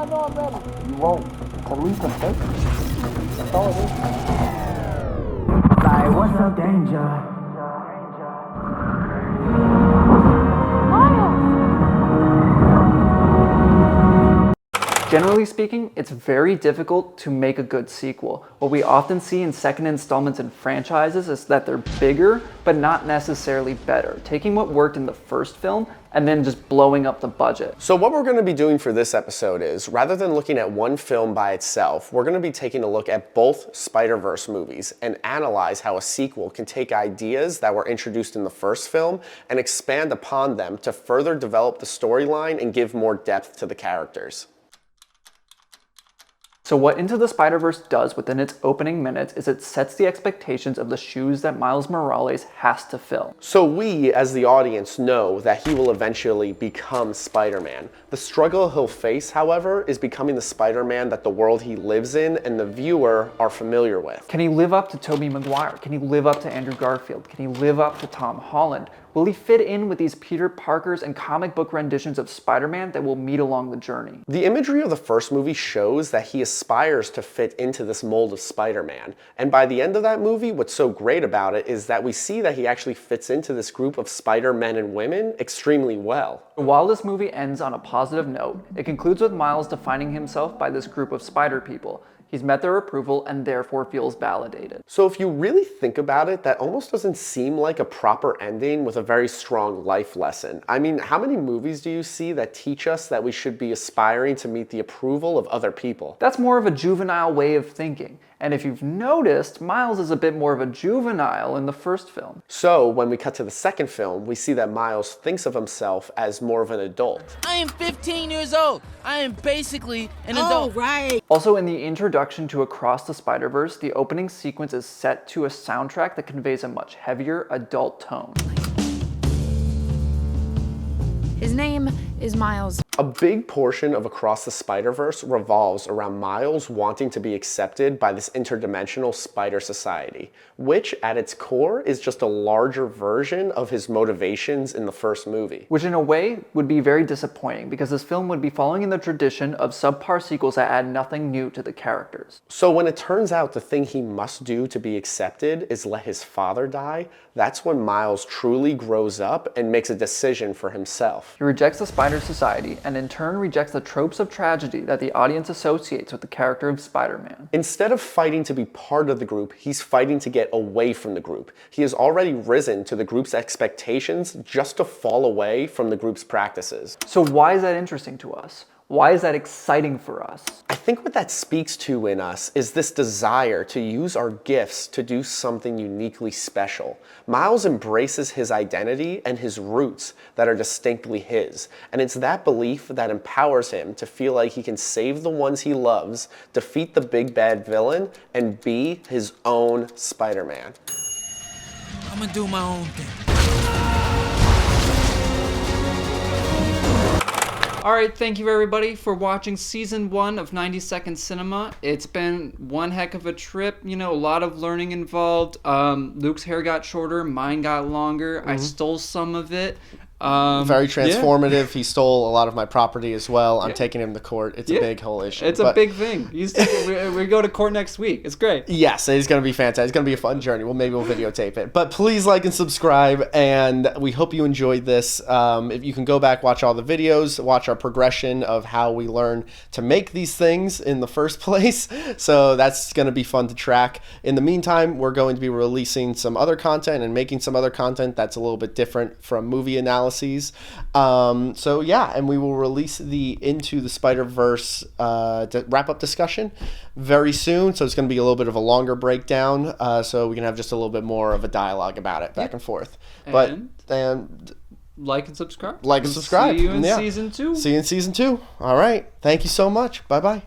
I know I'm ready. You won't. It's a leap of faith. That's all it is. Like, what's up, danger? Generally speaking, it's very difficult to make a good sequel. What we often see in second installments in franchises is that they're bigger, but not necessarily better, taking what worked in the first film and then just blowing up the budget. So what we're going to be doing for this episode is, rather than looking at one film by itself, we're going to be taking a look at both Spider-Verse movies and analyze how a sequel can take ideas that were introduced in the first film and expand upon them to further develop the storyline and give more depth to the characters. So what Into the Spider-Verse does within its opening minutes is it sets the expectations of the shoes that Miles Morales has to fill. So we, as the audience, know that he will eventually become Spider-Man. The struggle he'll face, however, is becoming the Spider-Man that the world he lives in and the viewer are familiar with. Can he live up to Tobey Maguire? Can he live up to Andrew Garfield? Can he live up to Tom Holland? Will he fit in with these Peter Parkers and comic book renditions of Spider-Man that we'll meet along the journey? The imagery of the first movie shows that he aspires to fit into this mold of Spider-Man. And by the end of that movie, what's so great about it is that we see that he actually fits into this group of Spider-Men and women extremely well. While this movie ends on a positive note, it concludes with Miles defining himself by this group of spider people. He's met their approval and therefore feels validated. So if you really think about it, that almost doesn't seem like a proper ending with a very strong life lesson. I mean, how many movies do you see that teach us that we should be aspiring to meet the approval of other people? That's more of a juvenile way of thinking. And if you've noticed, Miles is a bit more of a juvenile in the first film. So when we cut to the second film, we see that Miles thinks of himself as more of an adult. I am 15 years old. I am basically an adult. Oh, right. Also, in the introduction to Across the Spiderverse, the opening sequence is set to a soundtrack that conveys a much heavier adult tone. His name is Miles. A big portion of Across the Spiderverse revolves around Miles wanting to be accepted by this interdimensional spider society, which at its core is just a larger version of his motivations in the first movie. Which in a way would be very disappointing because this film would be following in the tradition of subpar sequels that add nothing new to the characters. So when it turns out the thing he must do to be accepted is let his father die, that's when Miles truly grows up and makes a decision for himself. He rejects the spider society and in turn rejects the tropes of tragedy that the audience associates with the character of Spider-Man. Instead of fighting to be part of the group, he's fighting to get away from the group. He has already risen to the group's expectations just to fall away from the group's practices. So why is that interesting to us? Why is that exciting for us? I think what that speaks to in us is this desire to use our gifts to do something uniquely special. Miles embraces his identity and his roots that are distinctly his, and it's that belief that empowers him to feel like he can save the ones he loves, defeat the big bad villain, and be his own Spider-Man. I'm gonna do my own thing. Alright, thank you everybody for watching season 1 of 90 Second Cinema. It's been one heck of a trip, you know, a lot of learning involved. Luke's hair got shorter, mine got longer. I stole some of it. Very transformative. Yeah. He stole a lot of my property as well. I'm taking him to court. It's a big whole issue. It's a big thing. We go to court next week. It's great. Yes, it's going to be fantastic. It's going to be a fun journey. Maybe we'll videotape it. But please like and subscribe, and we hope you enjoyed this. If you can go back, watch all the videos, watch our progression of how we learn to make these things in the first place. So that's going to be fun to track. In the meantime, we're going to be releasing some other content and making some other content that's a little bit different from movie analysis. So yeah, and we will release the Into the Spider-Verse wrap-up discussion very soon. So it's going to be a little bit of a longer breakdown, so we can have just a little bit more of a dialogue about it back and forth. And like and subscribe. Like and subscribe. See you in season 2. See you in season 2. All right. Thank you so much. Bye-bye.